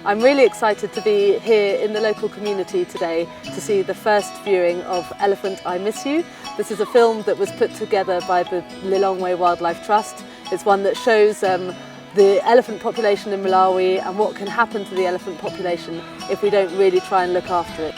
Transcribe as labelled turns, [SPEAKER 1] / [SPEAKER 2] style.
[SPEAKER 1] I'm really excited to be here in the local community today to see the first viewing of Elephant I Miss You. This is a film that was put together by the Lilongwe Wildlife Trust. It's one that shows the elephant population in Malawi and what can happen to the elephant population if we don't really try and look after it.